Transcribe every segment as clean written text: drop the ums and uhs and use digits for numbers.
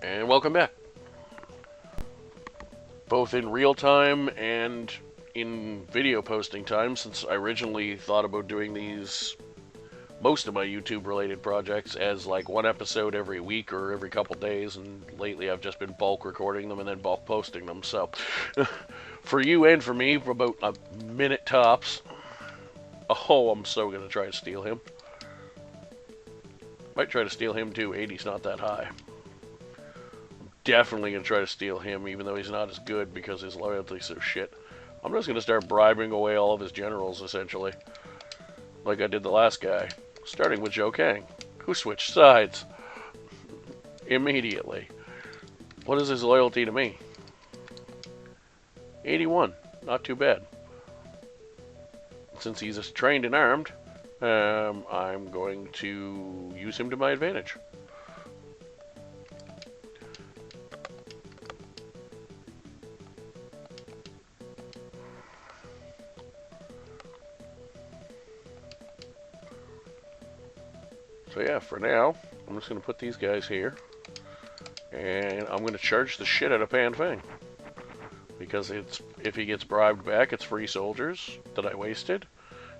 And welcome back, both in real time and in video posting time, since I originally thought about doing most of my YouTube related projects as like one episode every week or every couple days, and lately I've just been bulk recording them and then bulk posting them. So, for you and for me, for about a minute tops. Oh, I'm so gonna try to steal him. Might try to steal him too. 80's not that high. Definitely gonna try to steal him, even though he's not as good because his loyalty's so shit. I'm just gonna start bribing away all of his generals, essentially, like I did the last guy, starting with Zhou Kang, who switched sides immediately. What is his loyalty to me? 81. Not too bad. Since he's trained and armed, I'm going to use him to my advantage. So yeah, for now, I'm just going to put these guys here. And I'm going to charge the shit out of Pan Feng. Because if he gets bribed back, it's free soldiers that I wasted.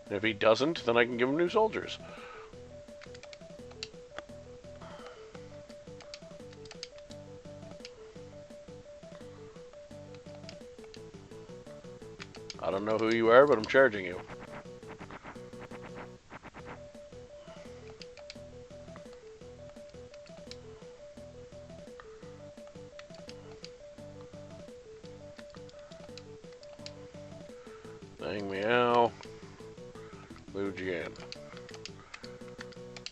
And if he doesn't, then I can give him new soldiers. I don't know who you are, but I'm charging you. Dang meow. Lu Jian.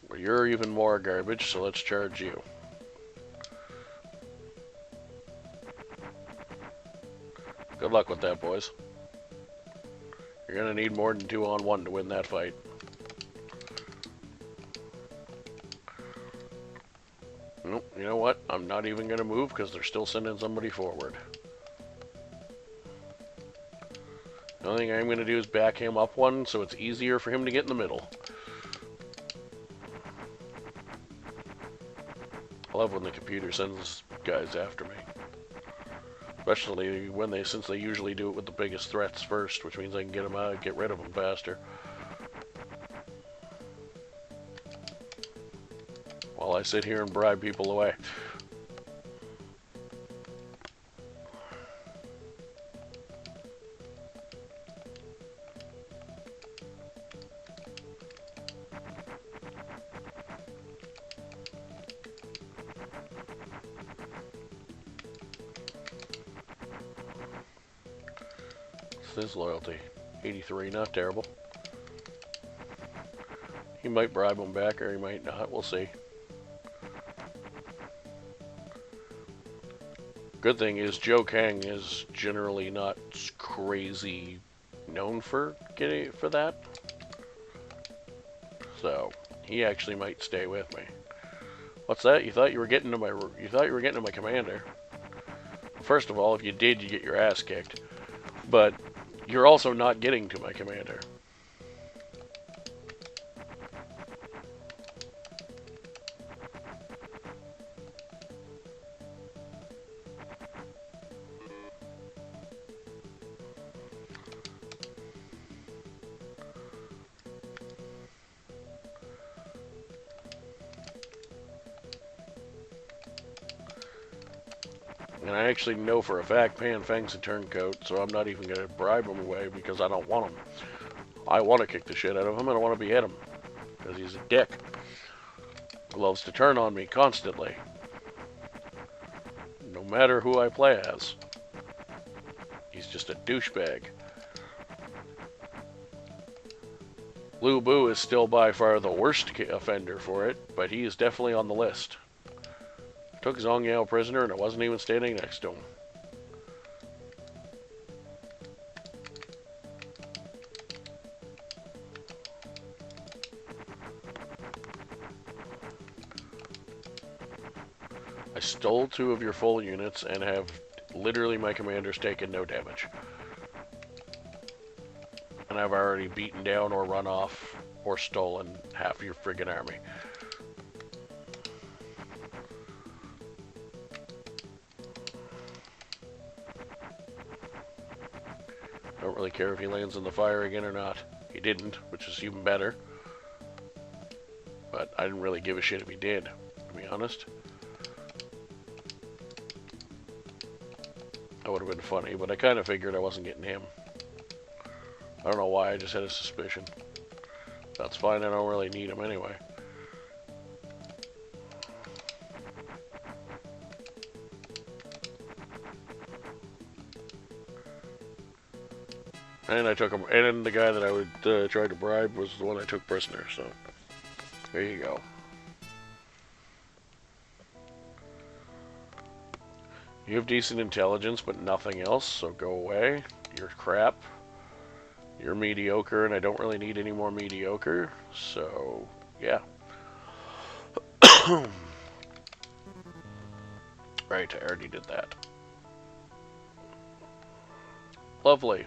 Well, you're even more garbage, so let's charge you. Good luck with that, boys. You're gonna need more than 2-on-1 to win that fight. Nope, you know what? I'm not even gonna move because they're still sending somebody forward. The only thing I'm going to do is back him up one so it's easier for him to get in the middle. I love when the computer sends guys after me. Especially since they usually do it with the biggest threats first, which means I can get rid of them faster. While I sit here and bribe people away. His loyalty, 83, not terrible. He might bribe him back or he might not, we'll see. Good thing is Zhou Kang is generally not crazy known for that. So, he actually might stay with me. What's that? You thought you were getting to my commander. First of all, if you did, you get your ass kicked. But you're also not getting to my commander. And I actually know for a fact Pan Feng's a turncoat, so I'm not even going to bribe him away because I don't want him. I want to kick the shit out of him and I want to behead him. Because he's a dick. He loves to turn on me constantly. No matter who I play as. He's just a douchebag. Lu Bu is still by far the worst offender for it, but he is definitely on the list. Took Zhong Yao prisoner and I wasn't even standing next to him. I stole 2 of your full units and have literally my commanders taken no damage. And I've already beaten down or run off or stolen half your friggin' army. don't really care if he lands in the fire again or not. He didn't, which is even better. But I didn't really give a shit if he did, to be honest. That would have been funny, but I kind of figured I wasn't getting him. I don't know why, I just had a suspicion. That's fine, I don't really need him anyway. And I took him, and the guy that I would try to bribe was the one I took prisoner, so there you go. You have decent intelligence, but nothing else, so go away. You're crap. You're mediocre, and I don't really need any more mediocre, so yeah. Right, I already did that. Lovely.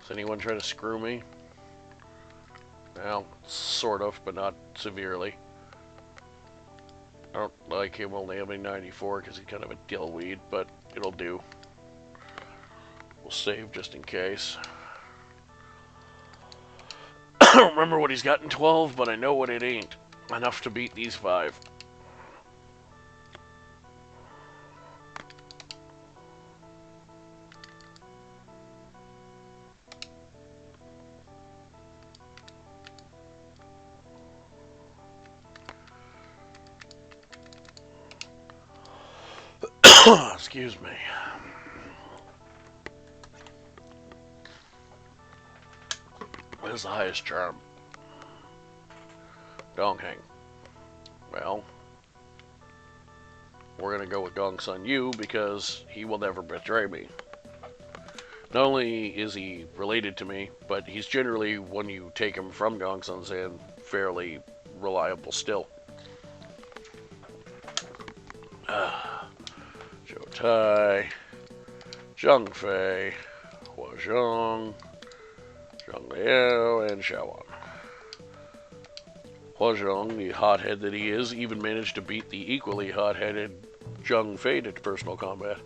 Does anyone try to screw me? Well, sort of, but not severely. I don't like him only having 94 because he's kind of a dillweed, but it'll do. We'll save just in case. I don't remember what he's got in 12, but I know what it ain't. Enough to beat these 5. Excuse me. What is the highest charm? Dongheng. Well, we're gonna go with Gongsun Yu because he will never betray me. Not only is he related to me, but he's generally, when you take him from Gongsun's hand, fairly reliable still. Zhou Tai, Zhang Fei, Hua Zhong, Zhang Liao, and Xiaowan. Hua Zhong, the hothead that he is, even managed to beat the equally hot-headed Zhang Fei to personal combat.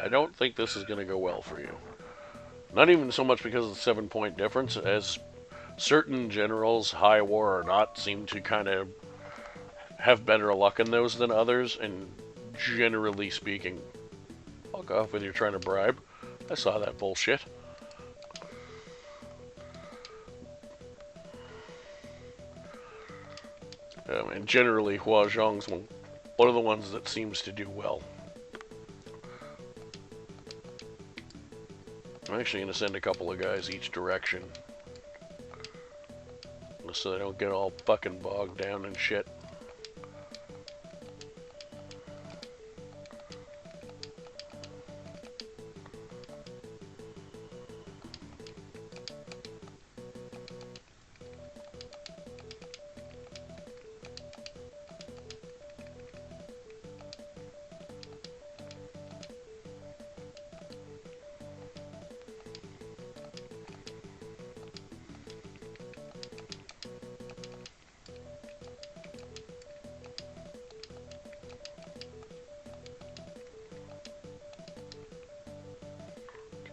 I don't think this is going to go well for you. Not even so much because of the 7-point difference, as certain generals, high war or not, seem to kind of have better luck in those than others, and generally speaking, fuck off with you're trying to bribe. I saw that bullshit. And generally, Hua Zhong's one of the ones that seems to do well. I'm actually going to send a couple of guys each direction, so they don't get all fucking bogged down and shit.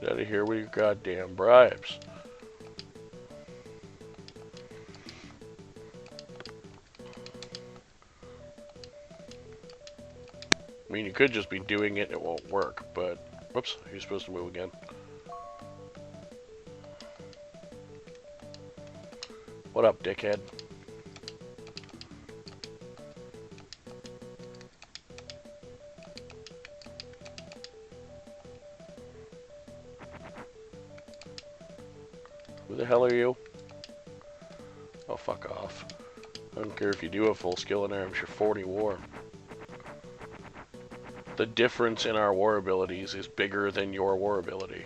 Get out of here with your goddamn bribes. I mean, you could just be doing it and it won't work, but... Whoops, you're supposed to move again. What up, dickhead? Who the hell are you? Oh, fuck off. I don't care if you do have full skill in arms, you're 40 war. The difference in our war abilities is bigger than your war ability.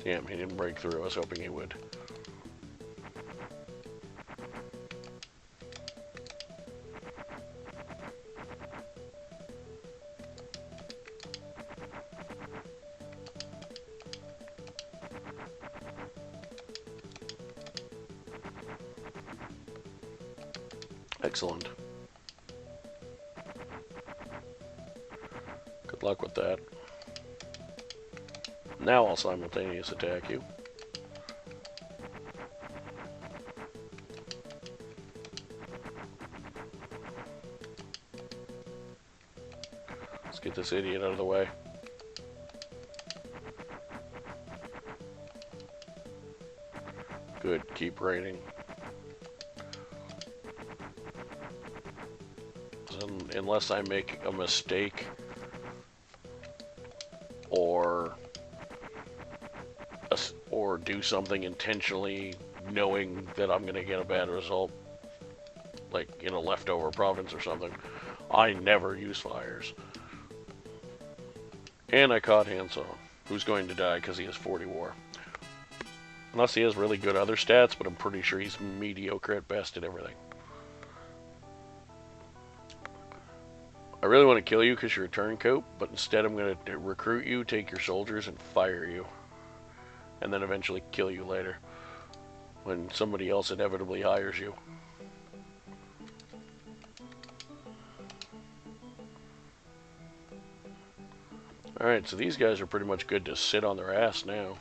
Damn, he didn't break through. I was hoping he would. Excellent. Good luck with that. Now I'll simultaneous attack you. Let's get this idiot out of the way. Good, keep raining. Unless I make a mistake or do something intentionally knowing that I'm going to get a bad result, like in a leftover province or something, I never use fires. And I caught Handsome, who's going to die because he has 40 war. Unless he has really good other stats, but I'm pretty sure he's mediocre at best at everything. I really want to kill you because you're a turncoat, but instead I'm going to recruit you, take your soldiers, and fire you. And then eventually kill you later, when somebody else inevitably hires you. Alright, so these guys are pretty much good to sit on their ass now.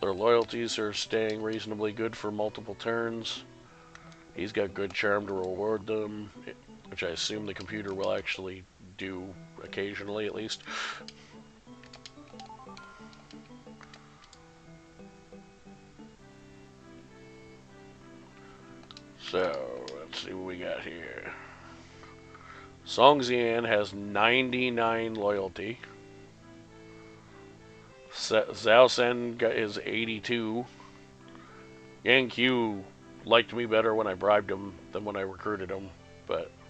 Their loyalties are staying reasonably good for multiple turns. He's got good charm to reward them, which I assume the computer will actually do occasionally at least. So, let's see what we got here. Songjian has 99 loyalty. Zhao Sen is 82. Yang Qiu liked me better when I bribed him than when I recruited him,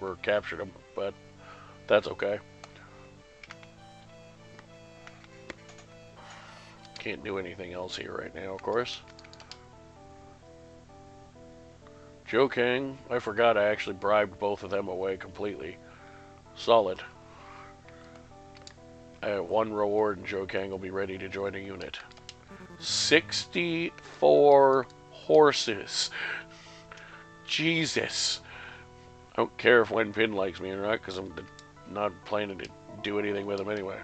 or captured him, but that's okay. Can't do anything else here right now, of course. Zhou Kang, I forgot I actually bribed both of them away completely. Solid. I have one reward and Zhou Kang will be ready to join a unit. 64 horses. Jesus. I don't care if Wen Pin likes me or not, because I'm not planning to do anything with him anyway.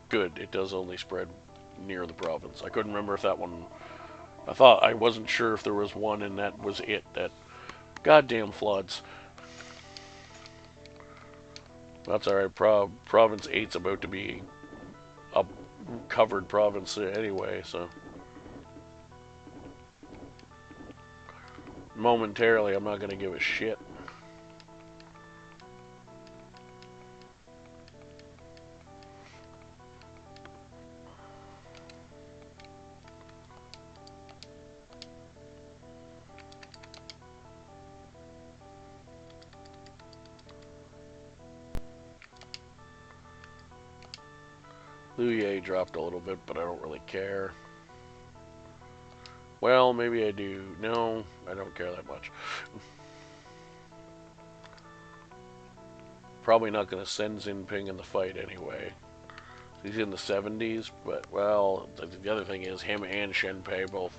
Good, it does only spread near the province. I couldn't remember if that one... I wasn't sure if there was one and that was it. That goddamn floods. That's alright. Province 8's about to be a covered province anyway, so... Momentarily, I'm not going to give a shit. Liu Ye dropped a little bit, but I don't really care. Well, maybe I do. No, I don't care that much. Probably not going to send Jinping in the fight anyway. He's in the 70s, but, well, the other thing is him and Shenpei both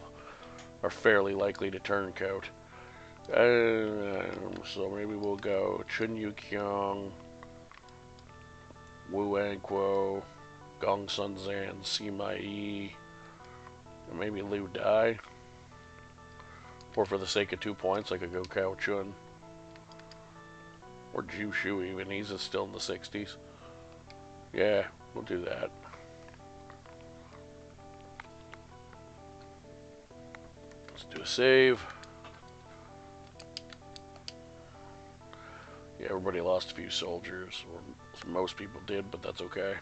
are fairly likely to turncoat. So maybe we'll go Chun Yu Kyung, Wu Anquo, Gongsun Zan, Sima Yi, and maybe Liu Dai. Or for the sake of 2 points, I could go Cao Chun. Or Zhu Shu even, he's still in the 60s. Yeah, we'll do that. Let's do a save. Yeah, everybody lost a few soldiers, or most people did, but that's okay.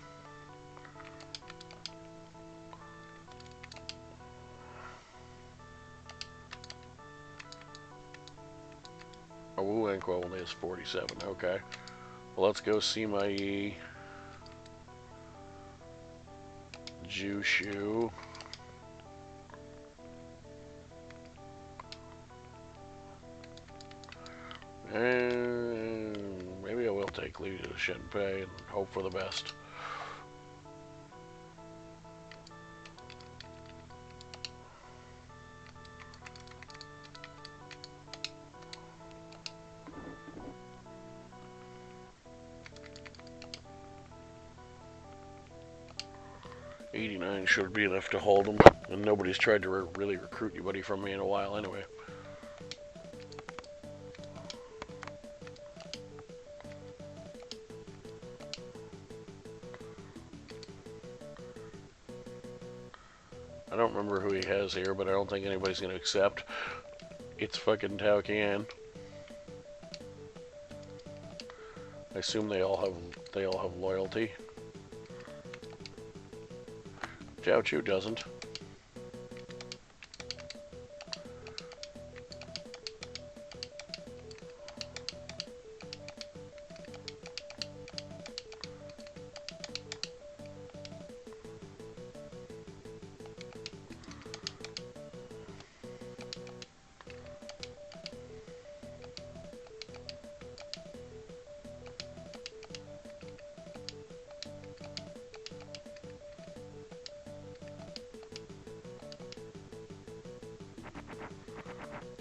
Oh, Wu Enquo only has 47, okay. Well, let's go see my Jushu. And maybe I will take Li to Shenpei and hope for the best. $89 should be enough to hold them, and nobody's tried to really recruit anybody from me in a while anyway. I don't remember who he has here, but I don't think anybody's going to accept. It's fucking Tao Can. I assume they all have loyalty. Jiao Chu doesn't.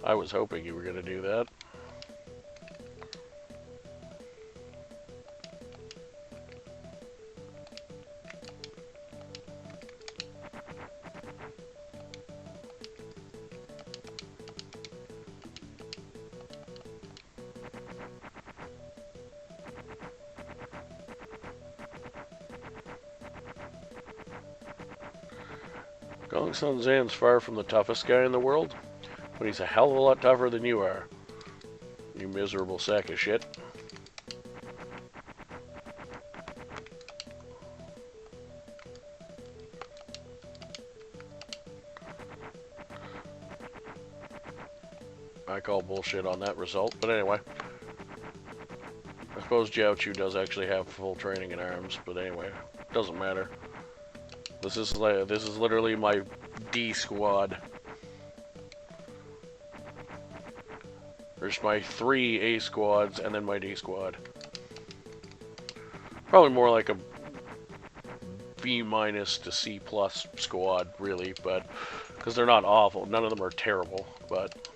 I was hoping you were going to do that. Gongsun Zan's far from the toughest guy in the world, but he's a hell of a lot tougher than you are. You miserable sack of shit. I call bullshit on that result, but anyway. I suppose Jiao Chu does actually have full training in arms, but anyway, doesn't matter. This is literally my D squad. There's my 3 A squads and then my D squad. Probably more like a B- to C+ squad, really, but because they're not awful. None of them are terrible, but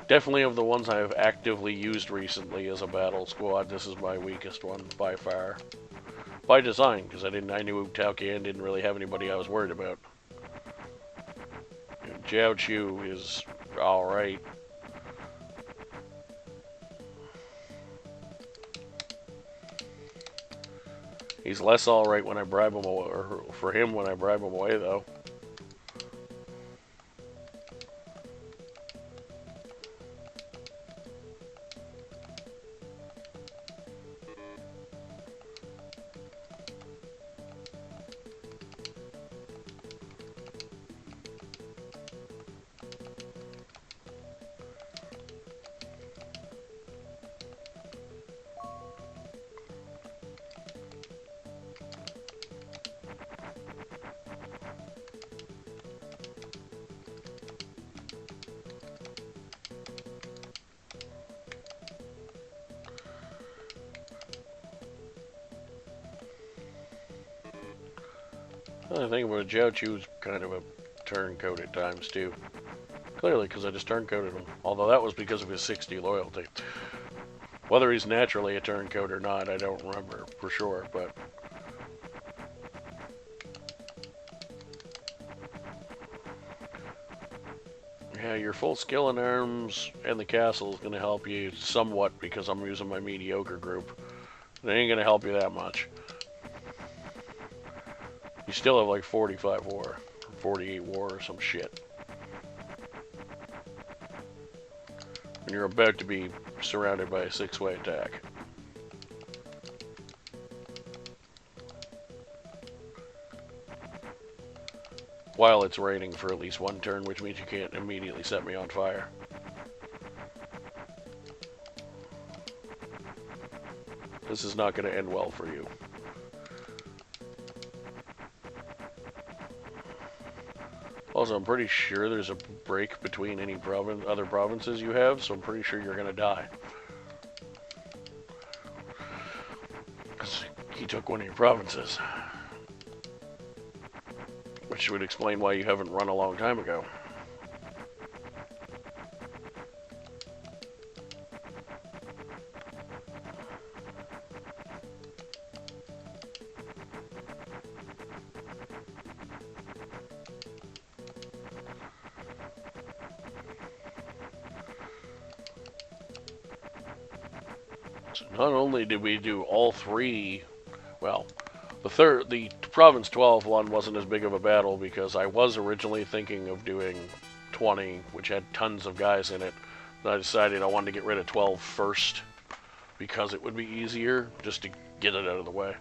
definitely of the ones I have actively used recently as a battle squad, this is my weakest one by far. By design, because I knew Tao Can didn't really have anybody I was worried about. And Jiao Chu is alright. He's less alright when I bribe him away, or for him when I bribe him away, though. The thing about Jiao Chu's kind of a turncoat at times, too. Clearly, because I just turncoated him. Although that was because of his 60 loyalty. Whether he's naturally a turncoat or not, I don't remember for sure, but... Yeah, your full skill in arms and the castle is going to help you somewhat because I'm using my mediocre group. It ain't going to help you that much. You still have like 45 war, or 48 war or some shit. And you're about to be surrounded by a 6-way attack. While it's raining for at least 1 turn, which means you can't immediately set me on fire. This is not going to end well for you. Also, I'm pretty sure there's a break between any other provinces you have, so I'm pretty sure you're going to die. Because he took one of your provinces. Which would explain why you haven't run a long time ago. So not only did we do all three, well, the Province 12 one wasn't as big of a battle because I was originally thinking of doing 20, which had tons of guys in it. But I decided I wanted to get rid of 12 first because it would be easier just to get it out of the way.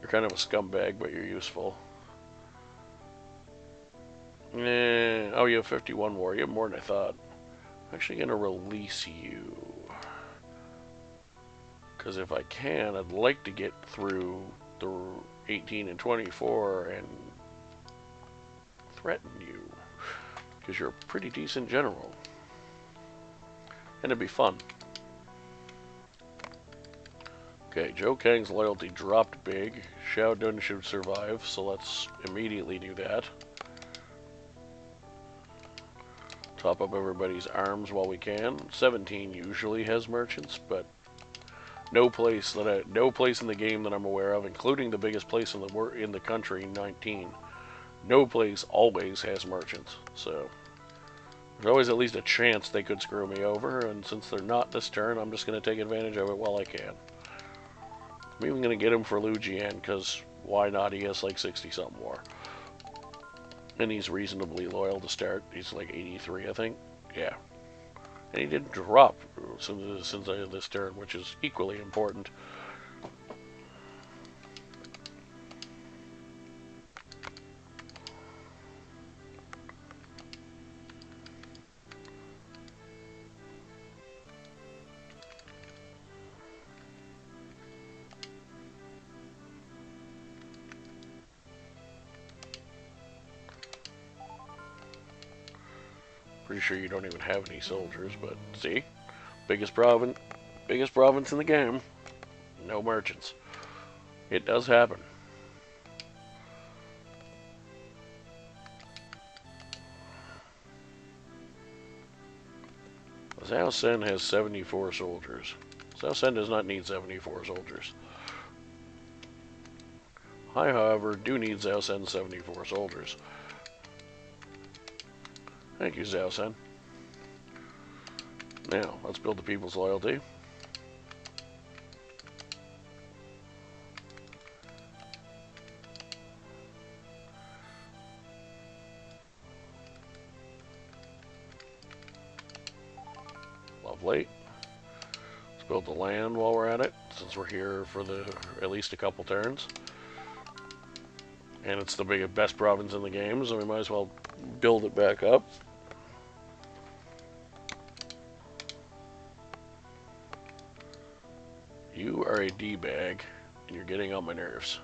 You're kind of a scumbag, but you're useful. Oh, you have 51 more. You have more than I thought. I'm actually going to release you. Because if I can, I'd like to get through the 18 and 24 and threaten you. Because you're a pretty decent general. And it'd be fun. Okay, Zhou Kang's loyalty dropped big. Xiao Dun should survive, so let's immediately do that. Top up everybody's arms while we can. 17 usually has merchants, but no place in the game that I'm aware of, including the biggest place in the country, 19. No place always has merchants, so there's always at least a chance they could screw me over. And since they're not this turn, I'm just going to take advantage of it while I can. I'm even going to get him for Lu Jian, because why not? He has like 60-something more, and he's reasonably loyal to start. He's like 83, I think. Yeah. And he didn't drop since this turn, which is equally important. Pretty sure you don't even have any soldiers, but see? Biggest province in the game. No merchants. It does happen. Zhao Sen has 74 soldiers. Zhao Sen does not need 74 soldiers. I, however, do need Zhao Sen's 74 soldiers. Thank you, Zhao Sen. Now, let's build the people's loyalty. Lovely. Let's build the land while we're at it, since we're here for at least a couple turns. And it's the best province in the game, so we might as well build it back up. You are a D-bag, and you're getting on my nerves.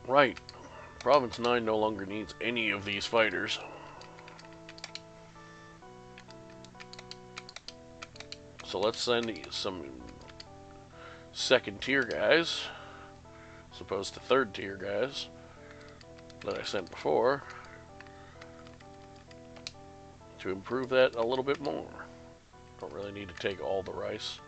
Right. Province 9 no longer needs any of these fighters. So let's send some second tier guys, as opposed to third tier guys that I sent before, to improve that a little bit more. Don't really need to take all the rice.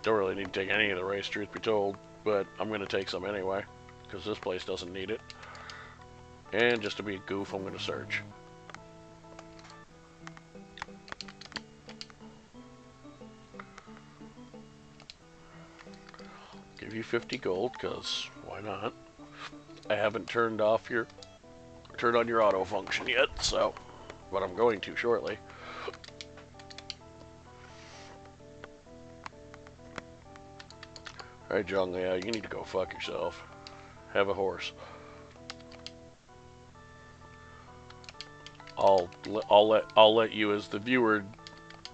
Don't really need to take any of the rice, truth be told, but I'm going to take some anyway, because this place doesn't need it. And just to be a goof, I'm going to search. Give you 50 gold, because why not? I haven't turned on your auto function yet, so, but I'm going to shortly. Alright, Zhang Liao, you need to go fuck yourself. Have a horse. I'll let you as the viewer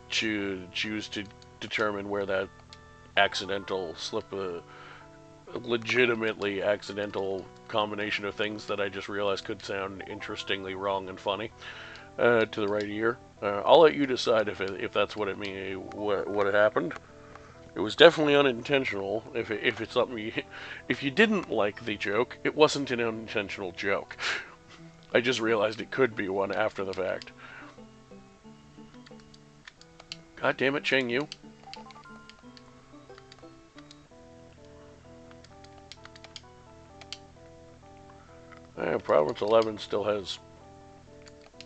choose to determine where that accidental slip, legitimately accidental combination of things that I just realized could sound interestingly wrong and funny to the right ear. I'll let you decide if that's what it mean what had happened. It was definitely unintentional. If it's something if you didn't like the joke, it wasn't an unintentional joke. I just realized it could be one after the fact. God damn it, Cheng Yu. Province 11 still has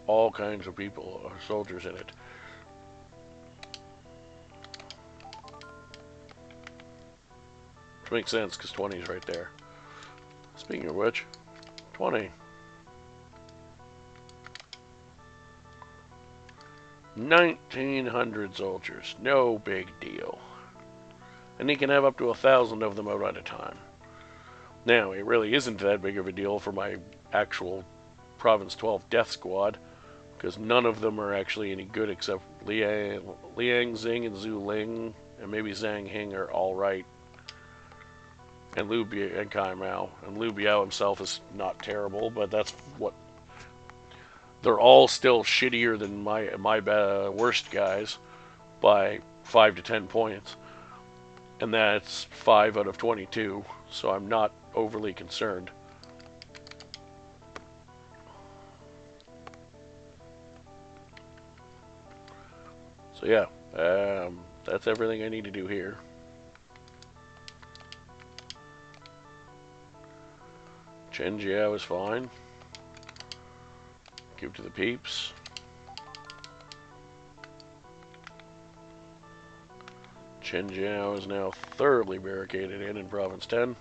all kinds of people, soldiers in it. Which makes sense, because 20 is right there. Speaking of which, 20. 1,900 soldiers. No big deal. And he can have up to 1,000 of them out at a time. Now, it really isn't that big of a deal for my actual Province 12 Death Squad, because none of them are actually any good except Liang Xing and Zhu Ling, and maybe Zhang Hing are alright. And Liu Biao and Kai Mao. And Liu Biao himself is not terrible, but that's what... They're all still shittier than my worst guys by 5 to 10 points. And that's 5 out of 22, so I'm not overly concerned. So yeah, that's everything I need to do here. Chen Jiao is fine. Give to the peeps. Chen Jiao is now thoroughly barricaded in Province 10.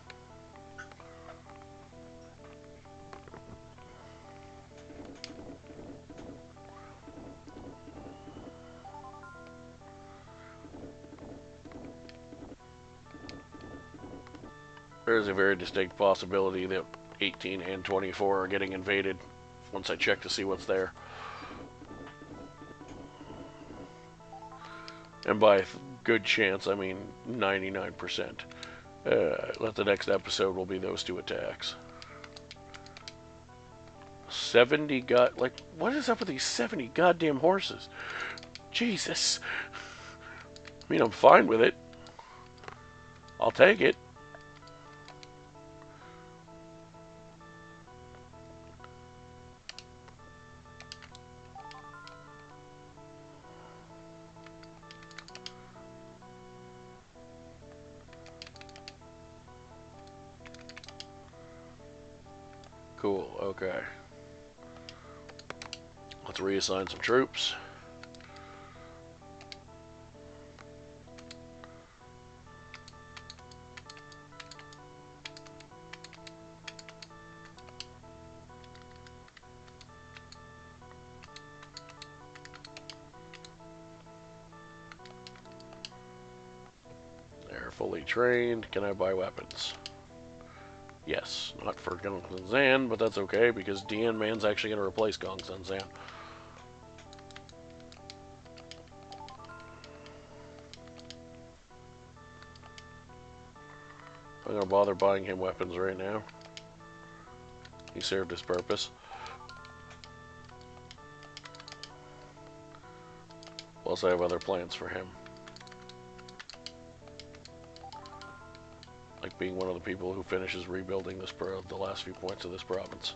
There is a very distinct possibility that 18 and 24 are getting invaded once I check to see what's there. And by good chance, I mean 99%. That the next episode will be those two attacks. 70 what is up with these 70 goddamn horses? Jesus. I mean, I'm fine with it. I'll take it. Cool, okay. Let's reassign some troops. They're fully trained. Can I buy weapons? Yes, not for Gongsun Zan, but that's okay because Dian Man's actually going to replace Gongsun Zan. I'm going to bother buying him weapons right now. He served his purpose. Plus, I have other plans for him. Like being one of the people who finishes rebuilding the last few points of this province.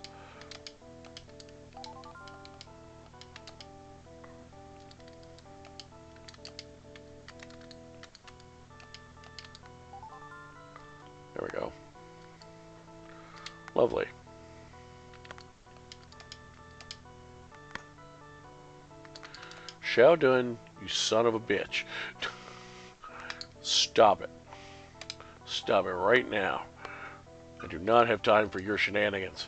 There we go. Lovely. Xiao Dun, you son of a bitch. Stop it. Stop it right now. I do not have time for your shenanigans.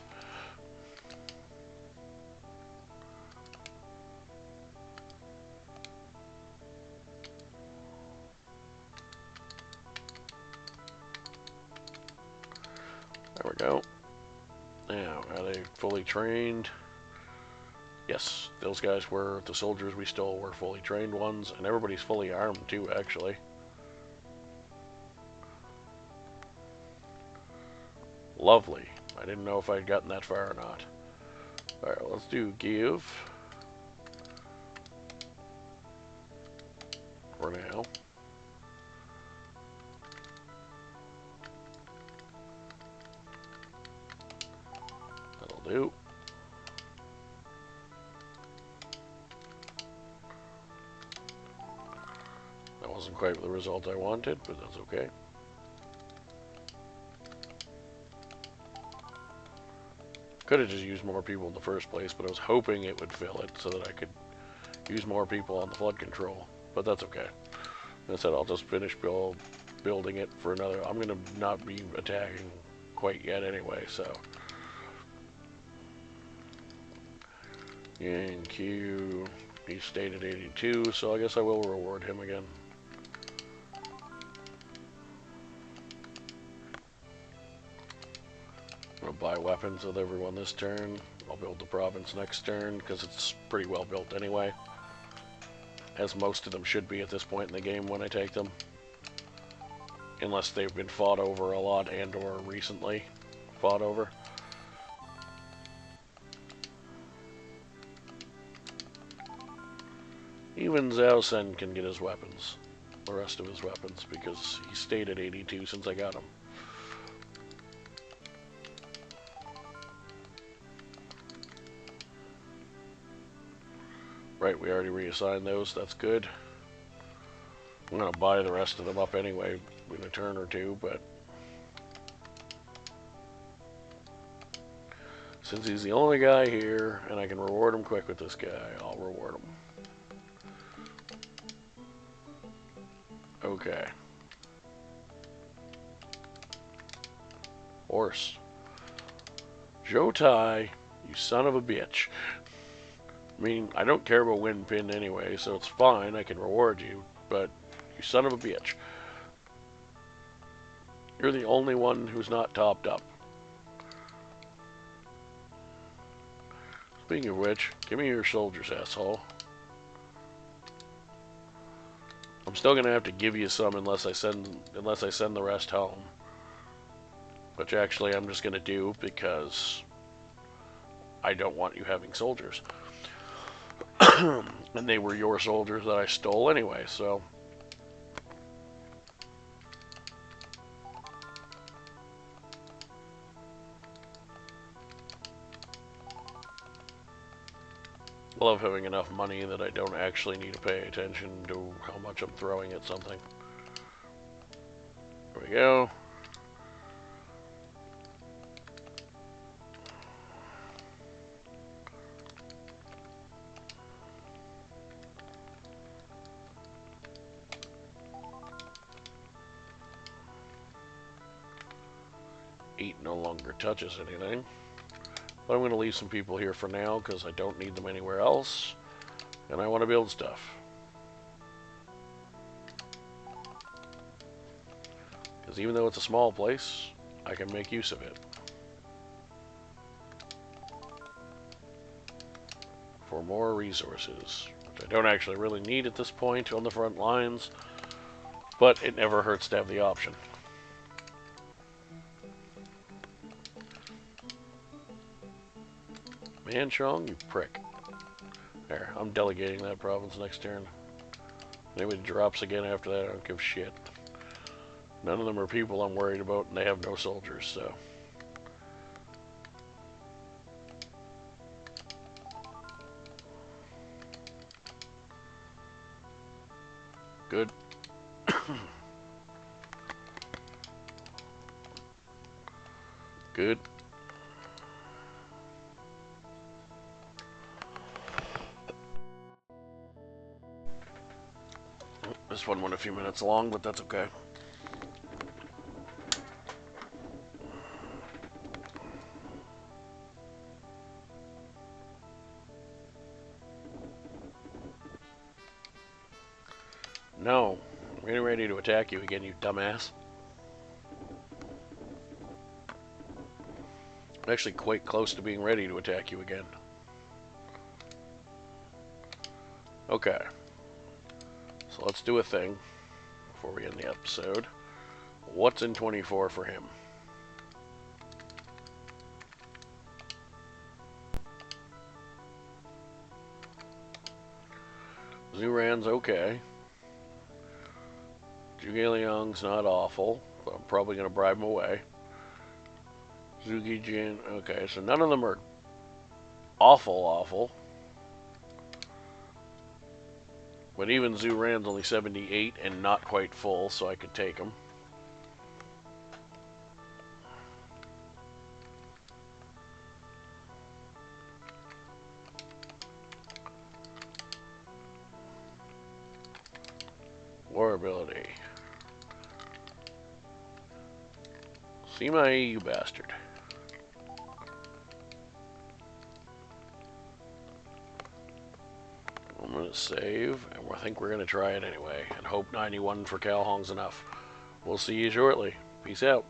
There we go. Now, are they fully trained? Yes, those guys were the soldiers we stole were fully trained ones, and everybody's fully armed too, actually. Lovely. I didn't know if I'd gotten that far or not. Alright, let's do give. For now. That'll do. That wasn't quite the result I wanted, but that's okay. Could have just used more people in the first place, but I was hoping it would fill it so that I could use more people on the flood control. But that's okay. Like I said, I'll just finish building it for another. I'm going to not be attacking quite yet anyway, so. And Q, he stayed at 82, so I guess I will reward him again. I'm going to buy weapons with everyone this turn. I'll build the province next turn, because it's pretty well built anyway. As most of them should be at this point in the game when I take them. Unless they've been fought over a lot and or recently fought over. Even Zhao Sen can get his weapons. The rest of his weapons, because he stayed at 82 since I got him. Right, we already reassigned those, that's good. I'm going to buy the rest of them up anyway in a turn or two, but since he's the only guy here, and I can reward him quick with this guy, I'll reward him. Okay. Horse. Zhou Tai, you son of a bitch. I mean, I don't care about win pin anyway, so it's fine, I can reward you, but you son of a bitch. You're the only one who's not topped up. Speaking of which, give me your soldiers, asshole. I'm still gonna have to give you some unless I send the rest home. Which actually I'm just gonna do because I don't want you having soldiers. And they were your soldiers that I stole anyway, so. I love having enough money that I don't actually need to pay attention to how much I'm throwing at something. There we go. Eight no longer touches anything. But I'm going to leave some people here for now because I don't need them anywhere else. And I want to build stuff. Because even though it's a small place, I can make use of it. For more resources. Which I don't actually really need at this point on the front lines. But it never hurts to have the option. Manchong, you prick. There, I'm delegating that province next turn. If anybody drops again after that, I don't give shit. None of them are people I'm worried about, and they have no soldiers, so. Good. Good. This one went a few minutes long, but that's okay. No, I'm getting ready to attack you again, you dumbass. I'm actually quite close to being ready to attack you again. Okay, so let's do a thing before we end the episode. What's in 24 for him? Zuran's okay. Zhuge not awful, but I'm probably going to bribe him away. Zugi Jin, okay, so none of them are awful. But even Zuran's only 78 and not quite full, so I could take him. War ability. See my you bastard. I'm going to save, and I think we're going to try it anyway, and hope 91 for Calhong's enough. We'll see you shortly. Peace out.